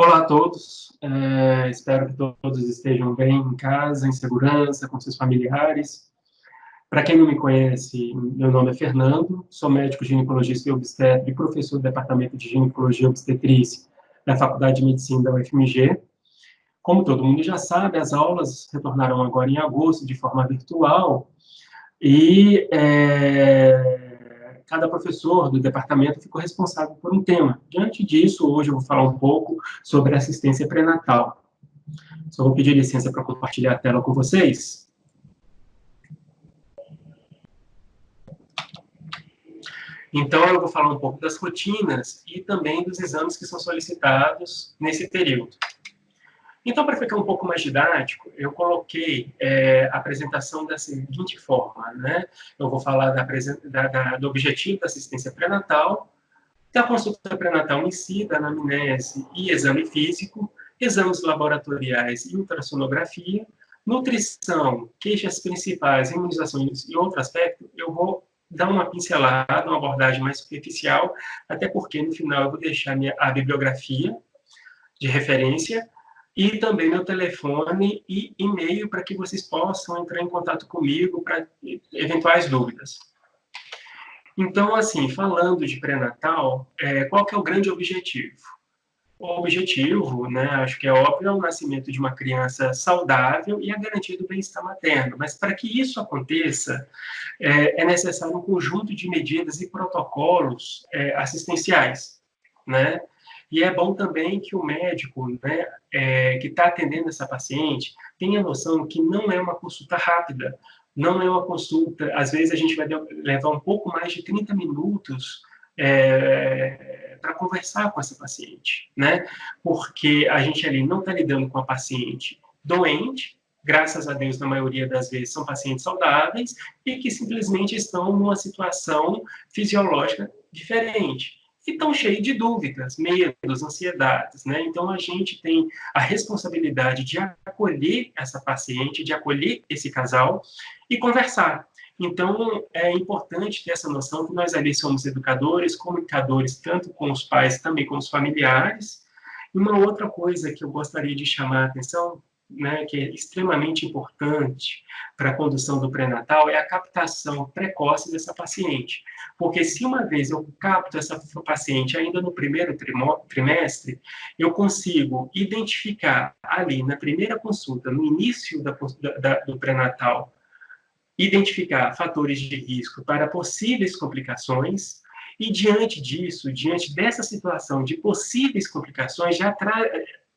Olá a todos, espero que todos estejam bem em casa, em segurança, com seus familiares. Para quem não me conhece, meu nome é Fernando, sou médico ginecologista e obstetra e professor do Departamento de Ginecologia e Obstetrícia da Faculdade de Medicina da UFMG. Como todo mundo já sabe, as aulas retornarão agora em agosto de forma virtual e cada professor do departamento ficou responsável por um tema. Diante disso, hoje eu vou falar um pouco sobre assistência pré-natal. Só vou pedir licença para compartilhar a tela com vocês. Então, eu vou falar um pouco das rotinas e também dos exames que são solicitados nesse período. Então, para ficar um pouco mais didático, eu coloquei a apresentação da seguinte forma, né? Eu vou falar do objetivo da assistência pré-natal, da consulta pré-natal em si, da anamnese e exame físico, exames laboratoriais e ultrassonografia, nutrição, queixas principais, imunizações e outro aspecto, eu vou dar uma pincelada, uma abordagem mais superficial, até porque no final eu vou deixar a bibliografia de referência e também meu telefone e e-mail para que vocês possam entrar em contato comigo para eventuais dúvidas. Então, assim, falando de pré-natal, qual que é o grande objetivo? O objetivo, né, acho que é óbvio, é o nascimento de uma criança saudável e a garantia do bem-estar materno. Mas para que isso aconteça, é necessário um conjunto de medidas e protocolos assistenciais, né? E é bom também que o médico, né, que está atendendo essa paciente, tenha noção que não é uma consulta rápida, não é uma consulta, às vezes a gente vai levar um pouco mais de 30 minutos para conversar com essa paciente, né? Porque a gente ali não está lidando com a paciente doente, graças a Deus, na maioria das vezes, são pacientes saudáveis e que simplesmente estão numa situação fisiológica diferente. E estão cheios de dúvidas, medos, ansiedades, né? Então, a gente tem a responsabilidade de acolher essa paciente, de acolher esse casal e conversar. Então, é importante ter essa noção que nós ali somos educadores, comunicadores, tanto com os pais, também com os familiares. E uma outra coisa que eu gostaria de chamar a atenção, né, que é extremamente importante para a condução do pré-natal, é a captação precoce dessa paciente. Porque se uma vez eu capto essa paciente ainda no primeiro trimestre, eu consigo identificar ali na primeira consulta, no início do pré-natal, identificar fatores de risco para possíveis complicações e, diante disso, diante dessa situação de possíveis complicações, já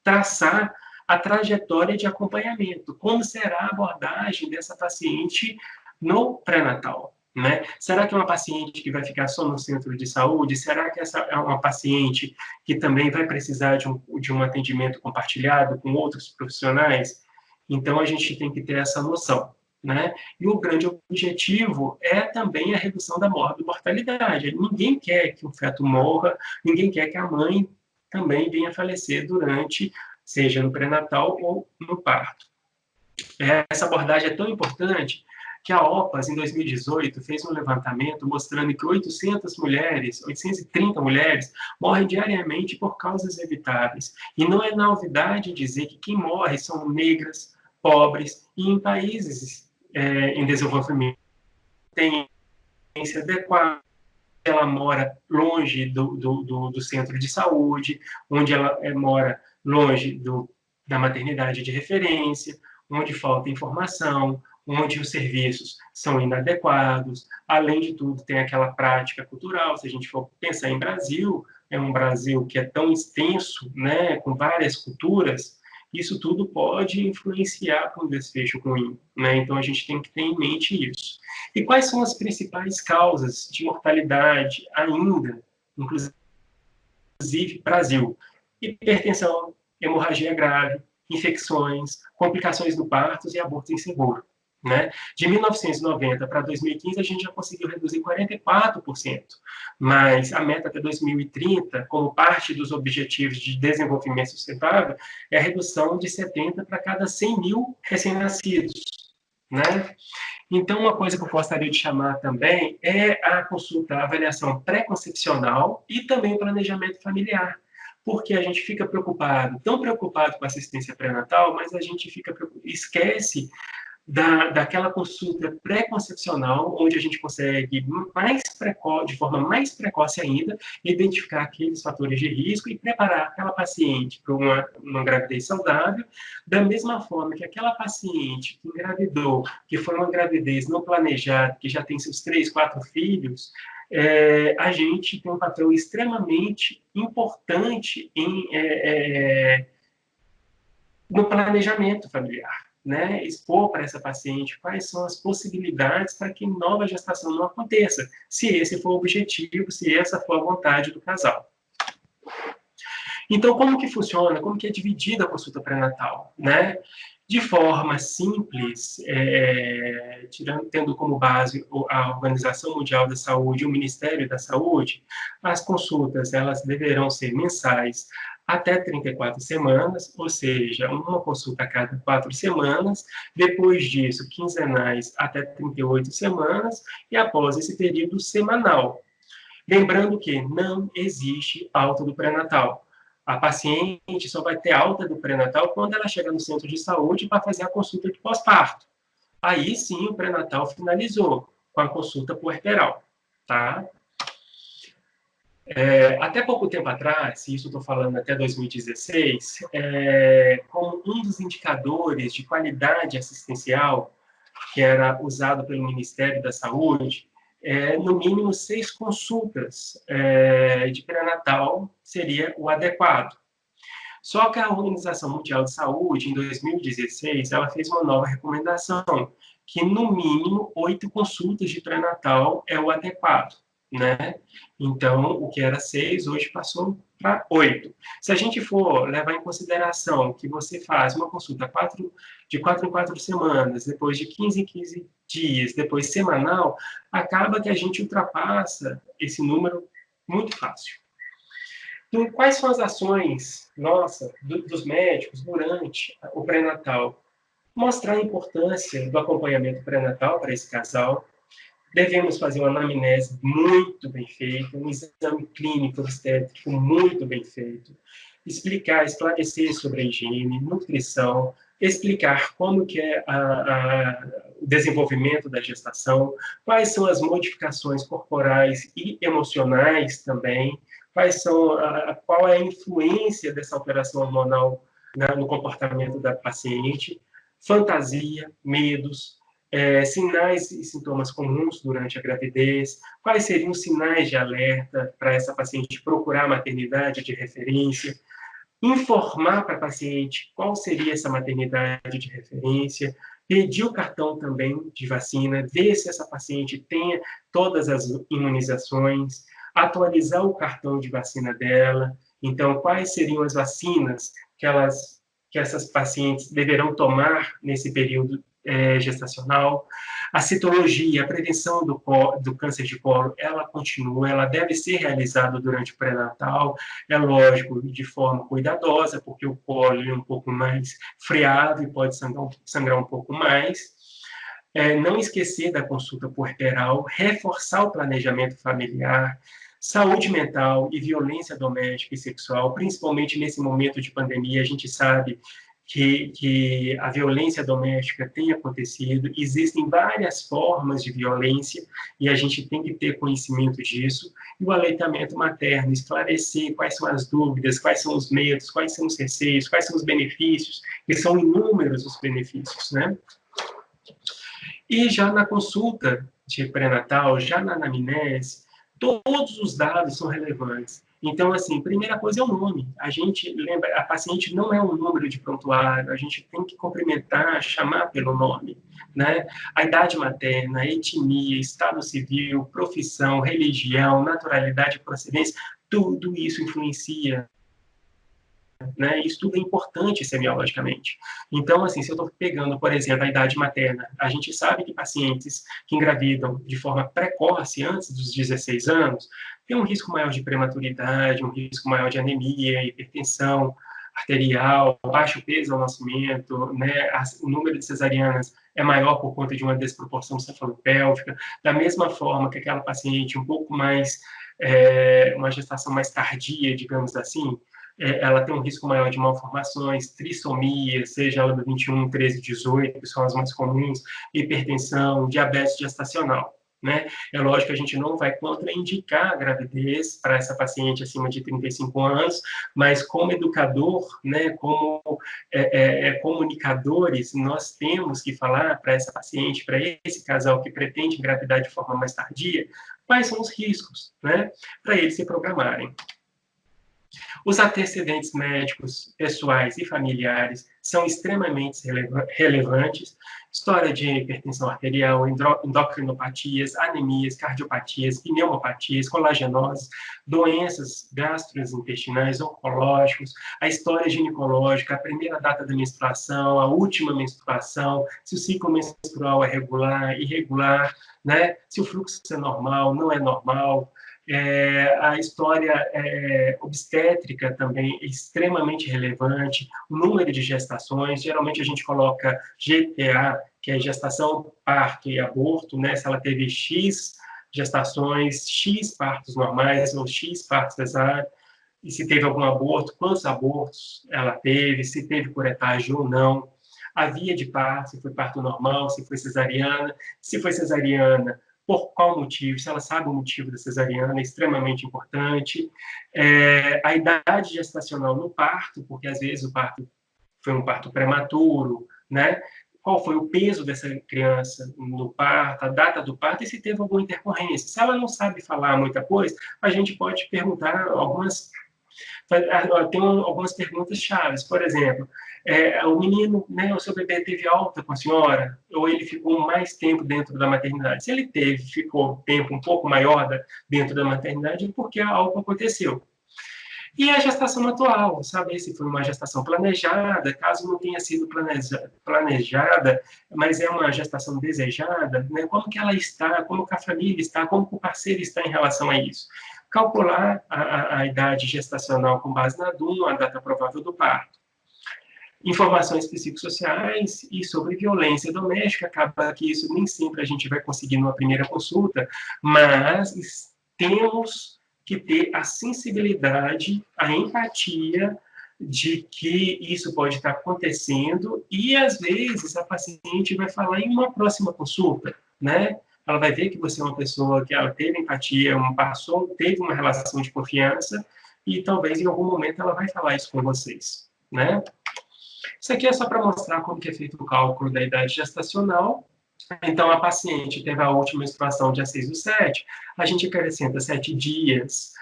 traçar a trajetória de acompanhamento, como será a abordagem dessa paciente no pré-natal. Né? Será que é uma paciente que vai ficar só no centro de saúde? Será que essa é uma paciente que também vai precisar de um atendimento compartilhado com outros profissionais? Então, a gente tem que ter essa noção. Né? E o grande objetivo é também a redução da mortalidade. Ninguém quer que o feto morra, ninguém quer que a mãe também venha a falecer durante, seja no pré-natal ou no parto. Essa abordagem é tão importante que a OPAS, em 2018, fez um levantamento mostrando que 830 mulheres, morrem diariamente por causas evitáveis. E não é novidade dizer que quem morre são negras, pobres e em países em desenvolvimento tem ciência adequada, ela mora longe do centro de saúde, onde ela mora longe da maternidade de referência, onde falta informação, onde os serviços são inadequados. Além de tudo, tem aquela prática cultural. Se a gente for pensar em Brasil, é um Brasil que é tão extenso, né, com várias culturas, isso tudo pode influenciar para um desfecho ruim, né? Então, a gente tem que ter em mente isso. E quais são as principais causas de mortalidade ainda, inclusive Brasil? Hipertensão, hemorragia grave, infecções, complicações do parto e aborto inseguro. Né? De 1990 para 2015, a gente já conseguiu reduzir 44%, mas a meta até 2030, como parte dos Objetivos de Desenvolvimento Sustentável, é a redução de 70 para cada 100 mil recém-nascidos. Né? Então, uma coisa que eu gostaria de chamar também é a consulta, a avaliação pré-concepcional e também o planejamento familiar, porque a gente fica preocupado, tão preocupado com a assistência pré-natal, mas a gente esquece daquela consulta pré-concepcional, onde a gente consegue de forma mais precoce ainda, identificar aqueles fatores de risco e preparar aquela paciente para uma gravidez saudável, da mesma forma que aquela paciente que engravidou, que foi uma gravidez não planejada, que já tem seus 3, 4 filhos, a gente tem um papel extremamente importante no planejamento familiar, né? Expor para essa paciente quais são as possibilidades para que nova gestação não aconteça, se esse for o objetivo, se essa for a vontade do casal. Então, como que funciona? Como que é dividida a consulta pré-natal, né? De forma simples, tendo como base a Organização Mundial da Saúde e o Ministério da Saúde, as consultas elas deverão ser mensais até 34 semanas, ou seja, uma consulta a cada 4 semanas, depois disso, quinzenais até 38 semanas, e após esse período, semanal. Lembrando que não existe alta do pré-natal. A paciente só vai ter alta do pré-natal quando ela chega no centro de saúde para fazer a consulta de pós-parto. Aí sim o pré-natal finalizou com a consulta puerperal, tá? Até pouco tempo atrás, isso estou falando até 2016, como um dos indicadores de qualidade assistencial que era usado pelo Ministério da Saúde, no mínimo 6 consultas de pré-natal seria o adequado. Só que a Organização Mundial de Saúde, em 2016, ela fez uma nova recomendação, que no mínimo 8 consultas de pré-natal é o adequado, né? Então, o que era 6, hoje passou para 8. Se a gente for levar em consideração que você faz uma consulta de 4 em 4 semanas, depois de 15 em 15 dias, depois semanal, acaba que a gente ultrapassa esse número muito fácil. Então, quais são as ações, dos médicos durante o pré-natal? Mostrar a importância do acompanhamento pré-natal para esse casal. Devemos fazer uma anamnese muito bem feita, um exame clínico obstétrico muito bem feito, esclarecer sobre a higiene, nutrição, explicar como que é o desenvolvimento da gestação, quais são as modificações corporais e emocionais também, qual é a influência dessa alteração hormonal no comportamento da paciente, fantasia, medos, sinais e sintomas comuns durante a gravidez, quais seriam os sinais de alerta para essa paciente procurar a maternidade de referência, informar para a paciente qual seria essa maternidade de referência, pedir o cartão também de vacina, ver se essa paciente tem todas as imunizações, atualizar o cartão de vacina dela, então quais seriam as vacinas que essas pacientes deverão tomar nesse período gestacional. A citologia, a prevenção do câncer de colo, ela continua, ela deve ser realizada durante o pré-natal, é lógico, de forma cuidadosa, porque o colo é um pouco mais friado e pode sangrar um pouco mais. Não esquecer da consulta puerperal, reforçar o planejamento familiar, saúde mental e violência doméstica e sexual, principalmente nesse momento de pandemia, a gente sabe que a violência doméstica tem acontecido, existem várias formas de violência e a gente tem que ter conhecimento disso, e o aleitamento materno, esclarecer quais são as dúvidas, quais são os medos, quais são os receios, quais são os benefícios, que são inúmeros os benefícios, né? E já na consulta de pré-natal, já na anamnese, todos os dados são relevantes. Então, assim, primeira coisa é o nome. A gente lembra, a paciente não é um número de prontuário, a gente tem que cumprimentar, chamar pelo nome, né? A idade materna, a etnia, estado civil, profissão, religião, naturalidade e procedência, tudo isso influencia, né? Isso tudo é importante semiologicamente. Então, assim, se eu estou pegando, por exemplo, a idade materna, a gente sabe que pacientes que engravidam de forma precoce, antes dos 16 anos, têm um risco maior de prematuridade, um risco maior de anemia, hipertensão arterial, baixo peso ao nascimento, né? O número de cesarianas é maior por conta de uma desproporção cefalopélvica, da mesma forma que aquela paciente um pouco mais, uma gestação mais tardia, digamos assim, ela tem um risco maior de malformações, trissomia, seja ela do 21, 13, 18, que são as mais comuns, hipertensão, diabetes gestacional. Né? É lógico que a gente não vai contraindicar a gravidez para essa paciente acima de 35 anos, mas como educador, né, como comunicadores, nós temos que falar para essa paciente, para esse casal que pretende engravidar de forma mais tardia, quais são os riscos, né, para eles se programarem. Os antecedentes médicos, pessoais e familiares são extremamente relevantes. História de hipertensão arterial, endocrinopatias, anemias, cardiopatias, pneumopatias, colagenoses, doenças gastrointestinais, oncológicos, a história ginecológica, a primeira data da menstruação, a última menstruação, se o ciclo menstrual é regular, irregular, né? Se o fluxo é normal, não é normal. A história obstétrica também é extremamente relevante, o número de gestações, geralmente a gente coloca GTA, que é gestação, parto e aborto, né? Se ela teve X gestações, X partos normais ou X partos cesáreos, e se teve algum aborto, quantos abortos ela teve, se teve curetagem ou não, a via de parto, se foi parto normal, se foi cesariana, por qual motivo, se ela sabe o motivo da cesariana, é extremamente importante. A idade gestacional no parto, porque às vezes o parto foi um parto prematuro, né? Qual foi o peso dessa criança no parto, a data do parto e se teve alguma intercorrência. Se ela não sabe falar muita coisa, a gente pode perguntar algumas tem algumas perguntas chaves. Por exemplo, o menino, né, o seu bebê teve alta com a senhora? Ou ele ficou mais tempo dentro da maternidade? Se ele ficou tempo um pouco maior dentro da maternidade, é porque algo aconteceu. E a gestação atual, saber se foi uma gestação planejada, caso não tenha sido planejada, mas é uma gestação desejada, né? Como que ela está, como que a família está, como que o parceiro está em relação a isso. Calcular a idade gestacional com base na DUM, a data provável do parto. Informações psicossociais e sobre violência doméstica, acaba que isso nem sempre a gente vai conseguir numa primeira consulta, mas temos que ter a sensibilidade, a empatia de que isso pode estar acontecendo e, às vezes, a paciente vai falar em uma próxima consulta, né? Ela vai ver que você é uma pessoa que ela teve empatia, teve uma relação de confiança e talvez em algum momento ela vai falar isso com vocês, né? Isso aqui é só para mostrar como que é feito o cálculo da idade gestacional. Então, a paciente teve a última menstruação dia 6/7, a gente acrescenta 7 dias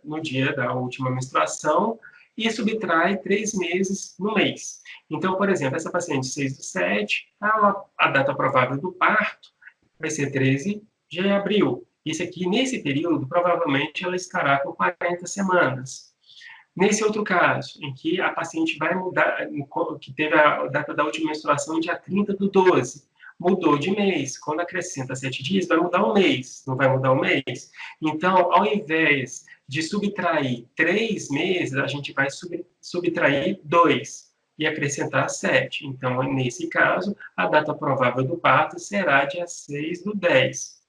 no dia da última menstruação e subtrai 3 meses no mês. Então, por exemplo, essa paciente 6/7, a data provável do parto vai ser 13 de abril. Isso aqui, nesse período, provavelmente ela estará com 40 semanas. Nesse outro caso, em que a paciente vai mudar, que teve a data da última menstruação dia 30/12, mudou de mês. Quando acrescenta 7 dias, vai mudar um mês, não vai mudar um mês? Então, ao invés de subtrair 3 meses, a gente vai subtrair 2 e acrescentar 7. Então, nesse caso, a data provável do parto será dia 6/10.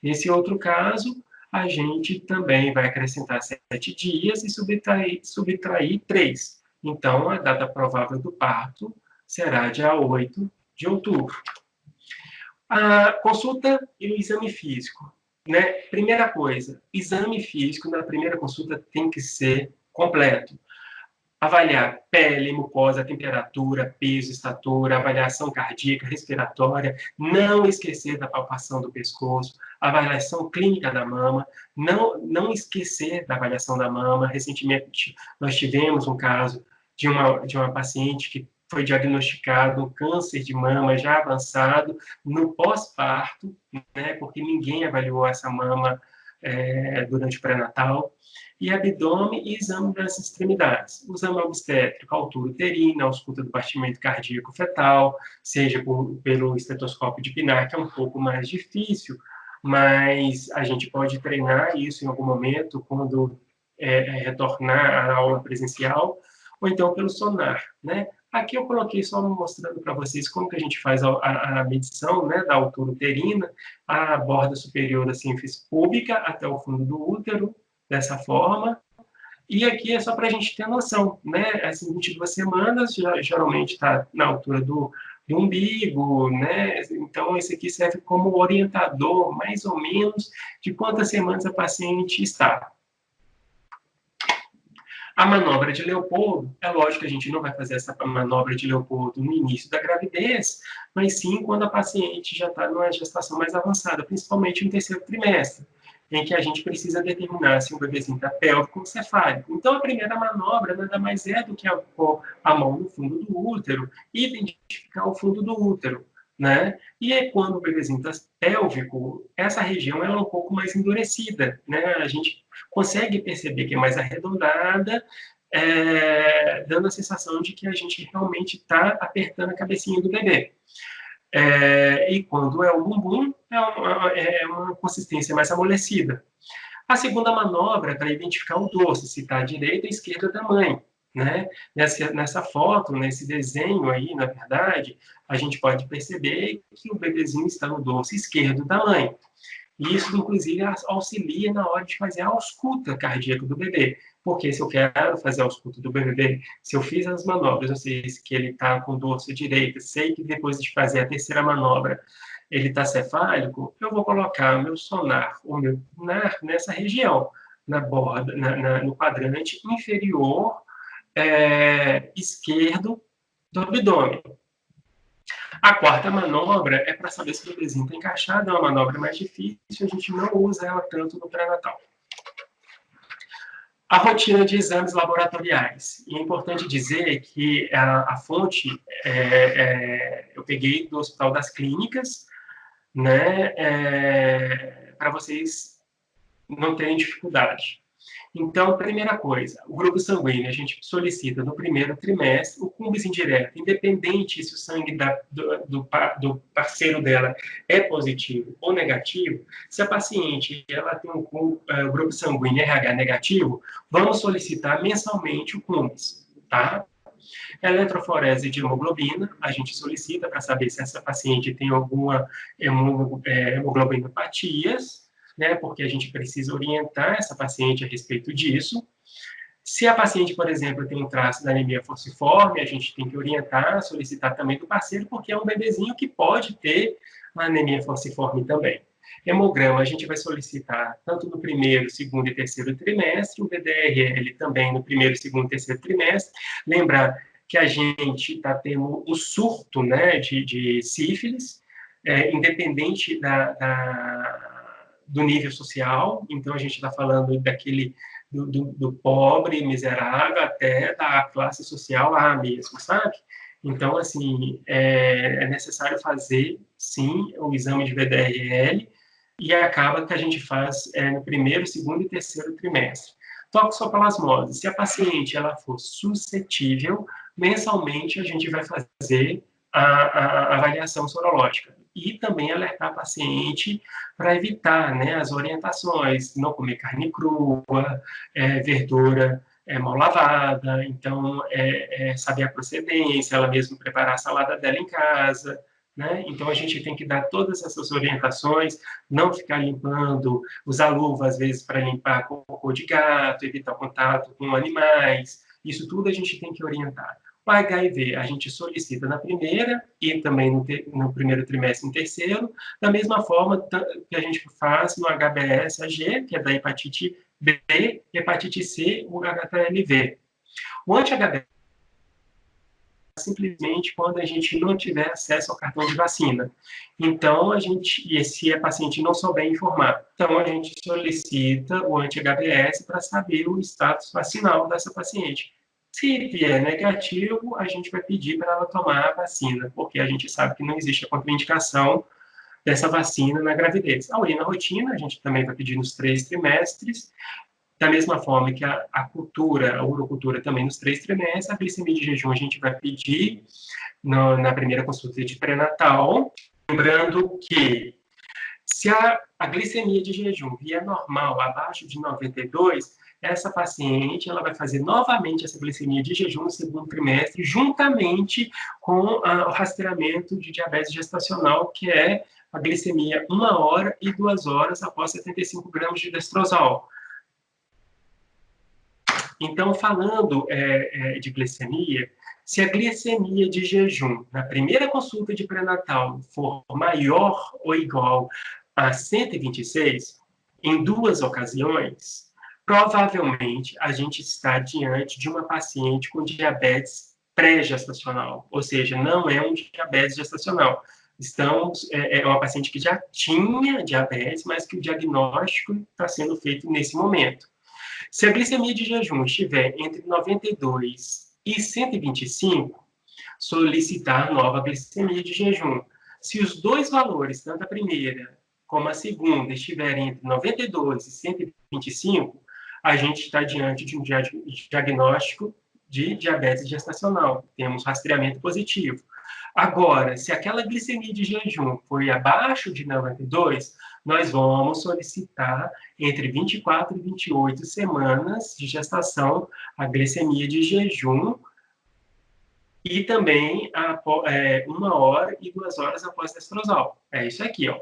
Nesse outro caso, a gente também vai acrescentar 7 dias e subtrair 3. Então, a data provável do parto será dia 8 de outubro. A consulta e o exame físico. Né? Primeira coisa, exame físico na primeira consulta tem que ser completo. Avaliar pele, mucosa, temperatura, peso, estatura, avaliação cardíaca, respiratória, não esquecer da palpação do pescoço, avaliação clínica da mama, não esquecer da avaliação da mama. Recentemente, nós tivemos um caso de uma paciente que foi diagnosticado câncer de mama já avançado no pós-parto, né, porque ninguém avaliou essa mama durante o pré-natal. E abdômen e exame das extremidades. O exame obstétrico, altura uterina, ausculta do batimento cardíaco fetal, seja pelo estetoscópio de Pinar, que é um pouco mais difícil, mas a gente pode treinar isso em algum momento, quando retornar à aula presencial, ou então pelo sonar, né? Aqui eu coloquei só mostrando para vocês como que a gente faz a medição, né, da altura uterina, a borda superior da sínfise púbica até o fundo do útero, dessa forma, E aqui é só para a gente ter noção, né? Assim, 22 semanas, geralmente está na altura do umbigo, né? Então, esse aqui serve como orientador, mais ou menos, de quantas semanas a paciente está. A manobra de Leopoldo, é lógico que a gente não vai fazer essa manobra de Leopoldo no início da gravidez, mas sim quando a paciente já está numa gestação mais avançada, principalmente no terceiro trimestre, em que a gente precisa determinar se o bebezinho está pélvico ou cefálico. Então, a primeira manobra nada mais é do que pôr a mão no fundo do útero e identificar o fundo do útero, né? E aí, quando o bebezinho está pélvico, essa região ela é um pouco mais endurecida, né? A gente consegue perceber que é mais arredondada, dando a sensação de que a gente realmente está apertando a cabecinha do bebê. E quando é o bumbum, é uma consistência mais amolecida. A segunda manobra é para identificar o dorso, se está à direita ou à esquerda da mãe. Né? Nessa foto, nesse desenho aí, na verdade, a gente pode perceber que o bebezinho está no dorso esquerdo da mãe. E isso, inclusive, auxilia na hora de fazer a ausculta cardíaca do bebê. Porque se eu quero fazer a ausculta do bebê, se eu fiz as manobras, eu sei que ele está com dorso direito, sei que depois de fazer a terceira manobra ele está cefálico, eu vou colocar o meu sonar, o meu lunar, nessa região, na borda, no quadrante inferior esquerdo do abdômen. A quarta manobra é para saber se o bebezinho está encaixado, é uma manobra mais difícil, a gente não usa ela tanto no pré-natal. A rotina de exames laboratoriais. E é importante dizer que a fonte eu peguei do Hospital das Clínicas, né, para vocês não terem dificuldade. Então, primeira coisa, o grupo sanguíneo a gente solicita no primeiro trimestre, o cumbis indireto, independente se o sangue do parceiro dela é positivo ou negativo, se a paciente ela tem um grupo sanguíneo RH negativo, vamos solicitar mensalmente o cumbis, tá? Eletroforese de hemoglobina, a gente solicita para saber se essa paciente tem alguma hemoglobinopatias, né, porque a gente precisa orientar essa paciente a respeito disso. Se a paciente, por exemplo, tem um traço da anemia falciforme, a gente tem que orientar, solicitar também do parceiro, porque é um bebezinho que pode ter uma anemia falciforme também. Hemograma, a gente vai solicitar tanto no primeiro, segundo e terceiro trimestre, o VDRL também no primeiro, segundo e terceiro trimestre. Lembrar que a gente está tendo o surto, né, de sífilis, independente do nível social, então a gente está falando daquele do pobre, miserável, até da classe social A mesmo, sabe? Então, assim, é necessário fazer, sim, o exame de VDRL, e acaba que a gente faz no primeiro, segundo e terceiro trimestre. Toxoplasmose, se a paciente ela for suscetível, mensalmente a gente vai fazer a avaliação sorológica e também alertar a paciente para evitar, né, as orientações, não comer carne crua, verdura mal lavada, então saber a procedência, ela mesma preparar a salada dela em casa, né? Então a gente tem que dar todas essas orientações, não ficar limpando, usar luva às vezes para limpar cocô de gato, evitar contato com animais, isso tudo a gente tem que orientar. O HIV a gente solicita na primeira e também no primeiro trimestre, no terceiro, da mesma forma que a gente faz no HBsAg, que é da hepatite B, hepatite C, o HTLV. O anti-HBs simplesmente quando a gente não tiver acesso ao cartão de vacina. Então, e se a paciente não souber informar, então a gente solicita o anti-HBs para saber o status vacinal dessa paciente. Se vier negativo, a gente vai pedir para ela tomar a vacina, porque a gente sabe que não existe a contraindicação dessa vacina na gravidez. A urina rotina, a gente também vai pedir nos 3 trimestres, da mesma forma que a urocultura também nos 3 trimestres, a glicemia de jejum a gente vai pedir na primeira consulta de pré-natal, lembrando que se a glicemia de jejum vier normal, abaixo de 92, essa paciente ela vai fazer novamente essa glicemia de jejum no segundo trimestre, juntamente com o rastreamento de diabetes gestacional, que é a glicemia 1 hora e 2 horas após 75 gramas de destrosol. Então, falando de glicemia, se a glicemia de jejum na primeira consulta de pré-natal for maior ou igual a 126, em 2 ocasiões, provavelmente a gente está diante de uma paciente com diabetes pré-gestacional, ou seja, não é um diabetes gestacional. É uma paciente que já tinha diabetes, mas que o diagnóstico está sendo feito nesse momento. Se a glicemia de jejum estiver entre 92 e 125, solicitar nova glicemia de jejum. Se os dois valores, tanto a primeira como a segunda, estiverem entre 92 e 125, a gente está diante de um diagnóstico de diabetes gestacional. Temos rastreamento positivo. Agora, se aquela glicemia de jejum for abaixo de 92, nós vamos solicitar entre 24 e 28 semanas de gestação a glicemia de jejum e também 1 hora e 2 horas após destrozol. É isso aqui, ó.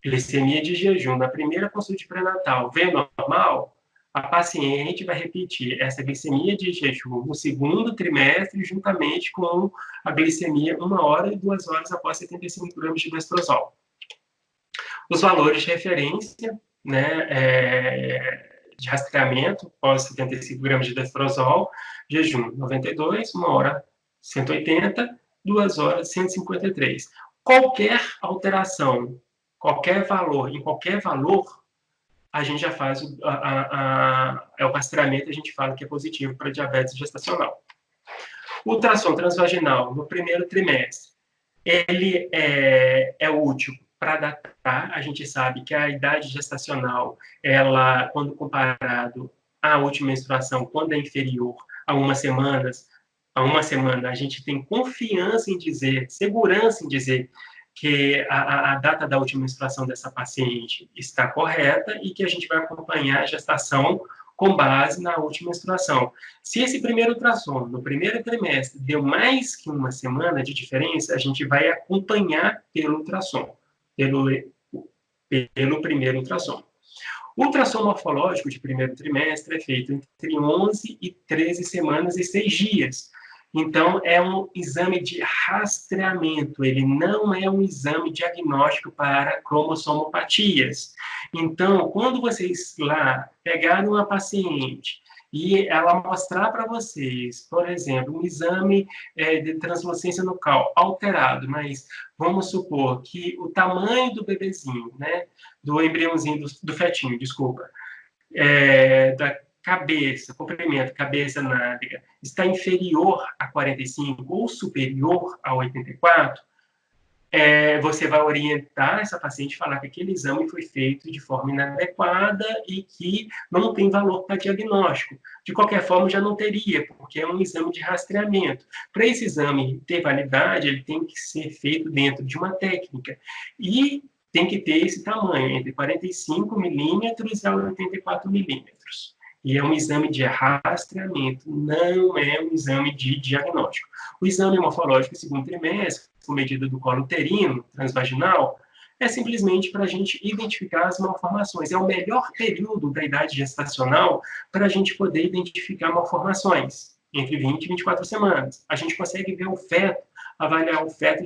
Glicemia de jejum na primeira consulta pré-natal veio normal, a paciente vai repetir essa glicemia de jejum no segundo trimestre, juntamente com a glicemia 1 hora e 2 horas após 75 gramas de destrozol. Os valores de referência, né, de rastreamento pós 75 gramas de destrozol, jejum 92, 1 hora 180, 2 horas 153. Qualquer alteração, qualquer valor, em qualquer valor, a gente já faz o rastreamento, a gente fala que é positivo para diabetes gestacional. O ultrassom transvaginal no primeiro trimestre, ele é útil para datar. A gente sabe que a idade gestacional, ela, quando comparado à última menstruação, quando é inferior a 1 semana, a gente tem confiança em dizer, segurança em dizer que a data da última menstruação dessa paciente está correta e que a gente vai acompanhar a gestação com base na última menstruação. Se esse primeiro ultrassom, no primeiro trimestre, deu mais que 1 semana de diferença, a gente vai acompanhar pelo ultrassom, pelo primeiro ultrassom. O ultrassom morfológico de primeiro trimestre é feito entre 11 e 13 semanas e 6 dias. Então, é um exame de rastreamento, ele não é um exame diagnóstico para cromossomopatias. Então, quando vocês lá pegarem uma paciente e ela mostrar para vocês, por exemplo, um exame de translucência nucal alterado, mas vamos supor que o tamanho do bebezinho, né, do embriãozinho, do fetinho, desculpa, da cabeça, comprimento, cabeça, nádega, está inferior a 45 ou superior a 84, você vai orientar essa paciente a falar que aquele exame foi feito de forma inadequada e que não tem valor para diagnóstico. De qualquer forma, já não teria, porque é um exame de rastreamento. Para esse exame ter validade, ele tem que ser feito dentro de uma técnica. E tem que ter esse tamanho, entre 45 milímetros a 84 milímetros. E é um exame de rastreamento, não é um exame de diagnóstico. O exame morfológico segundo trimestre, com medida do colo uterino, transvaginal, é simplesmente para a gente identificar as malformações. É o melhor período da idade gestacional para a gente poder identificar malformações, entre 20 e 24 semanas. A gente consegue ver o feto, avaliar o feto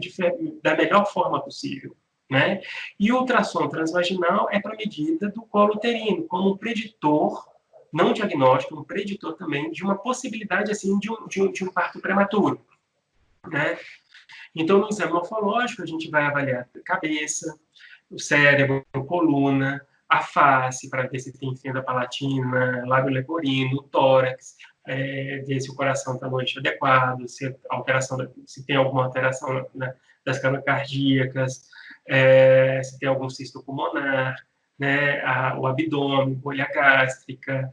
da melhor forma possível. Né? E o ultrassom transvaginal é para medida do colo uterino, como um preditor, não diagnóstico, um preditor também de uma possibilidade assim de um parto prematuro. Né? Então, no exame morfológico, a gente vai avaliar a cabeça, o cérebro, a coluna, a face, para ver se tem fenda palatina, lábio leporino, o tórax, ver se o coração está no eixo adequado, se tem alguma alteração das canais cardíacas, se tem algum cisto pulmonar, né, o abdômen, bolha gástrica,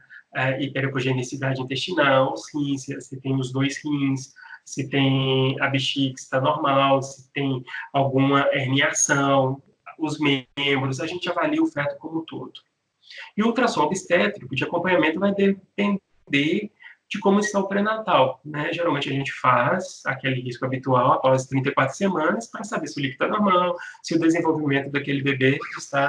hipericogenicidade intestinal, os rins, se tem os 2 rins, se tem a bexiga está normal, se tem alguma herniação, os membros, a gente avalia o feto como um todo. E o ultrassom obstétrico de acompanhamento vai depender de como está o pré-natal. Né? Geralmente a gente faz aquele risco habitual após 34 semanas para saber se o líquido está normal, se o desenvolvimento daquele bebê está